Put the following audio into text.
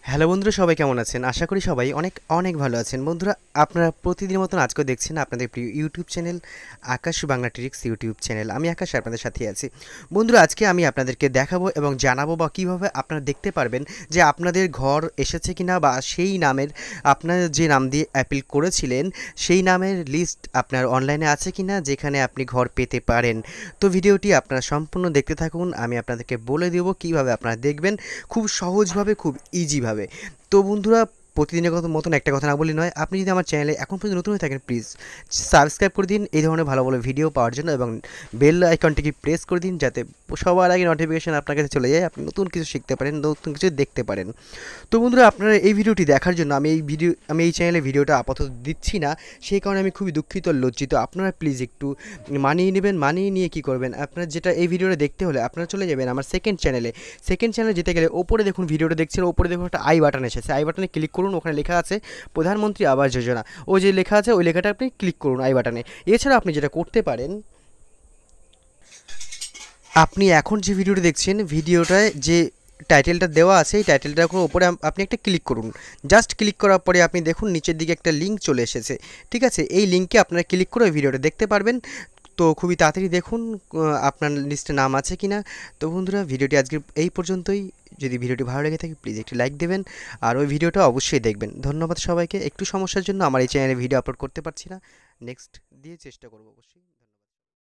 Hello বন্ধুরা, সবাই কেমন আছেন? আশা করি সবাই অনেক অনেক ভালো আছেন। বন্ধুরা, আপনারা প্রতিদিনের মতন আজকেও দেখছেন আপনাদের প্রিয় ইউটিউব চ্যানেল আকাশ বাংলা ট্রিক্স ইউটিউব চ্যানেল। আমি আকাশ আপনাদের সাথে আছি। বন্ধুরা, আজকে আমি আপনাদেরকে দেখাবো এবং জানাবো বা কীভাবে আপনারা দেখতে পারবেন যে আপনাদের ঘর এসেছে কিনা, বা সেই নামের আপনার যে নাম দিয়ে অ্যাপিল করেছিলেন সেই নামের লিস্ট আপনার অনলাইনে আছে কিনা, যেখানে আপনি ঘর পেতে পারেন। তো ভিডিওটি আপনারা সম্পূর্ণ দেখতে থাকুন। আমি আপনাদেরকে বলে দেবো কীভাবে আপনারা দেখবেন, খুব সহজভাবে, খুব ইজিভাবে। তো বন্ধুরা, প্রতিদিনের মতন একটা কথা না বলি নয়, আপনি যদি আমার চ্যানেলে এখন পর্যন্ত নতুন হয়ে থাকেন, প্লিজ সাবস্ক্রাইব করে দিন এই ধরনের ভালো ভালো ভিডিও পাওয়ার জন্য, এবং বেল আইকনটিকে প্রেস করে দিন যাতে সবার আগে নোটিফিকেশন আপনার কাছে চলে যায়, আপনি নতুন কিছু শিখতে পারেন, নতুন কিছু দেখতে পারেন। তো বন্ধুরা, আপনারা এই ভিডিওটি দেখার জন্য আমি এই চ্যানেলে ভিডিওটা আপাতত দিচ্ছি না, সেই কারণে আমি খুবই দুঃখিত আর লজ্জিত। আপনারা প্লিজ একটু মানিয়ে নেবেন। মানিয়ে নিয়ে কী করবেন, আপনার যেটা এই ভিডিওটা দেখতে হলে আপনারা চলে যাবেন আমার সেকেন্ড চ্যানেলে যেতে গেলে ওপরে দেখুন, ভিডিওটা দেখছেন, ওপরে দেখুন একটা আই বাটন এসেছে, আই বাটনে ক্লিক করুন। ওখানে লেখা আছে প্রধানমন্ত্রী আবাস যোজনা, ওই যে লেখা আছে ওই লেখাটা আপনি ক্লিক করুন আই বাটনে। এছাড়া আপনি যেটা করতে পারেন, আপনি এখন যে ভিডিওটা দেখছেন, ভিডিওটায় যে টাইটেলটা দেওয়া আছে এই টাইটেলটার উপরে আপনি একটা ক্লিক করুন। জাস্ট ক্লিক করার পরে আপনি দেখুন নিচের দিকে একটা লিঙ্ক চলে এসেছে। ঠিক আছে, এই লিঙ্কে আপনারা ক্লিক করে ওই ভিডিওটা দেখতে পারবেন। তো খুবই তাড়াতাড়ি দেখুন আপনার লিস্টে নাম আছে কি না। তো বন্ধুরা, ভিডিওটি আজকে এই পর্যন্তই। যদি ভিডিওটি ভালো লেগে থাকে প্লিজ একটি লাইক দেবেন, আর ওই ভিডিওটা অবশ্যই দেখবেন। ধন্যবাদ সবাইকে। একটু সমস্যার জন্য আমার এই চ্যানেলে ভিডিও আপলোড করতে পারছি না, নেক্সট দিয়ে চেষ্টা করব অবশ্যই।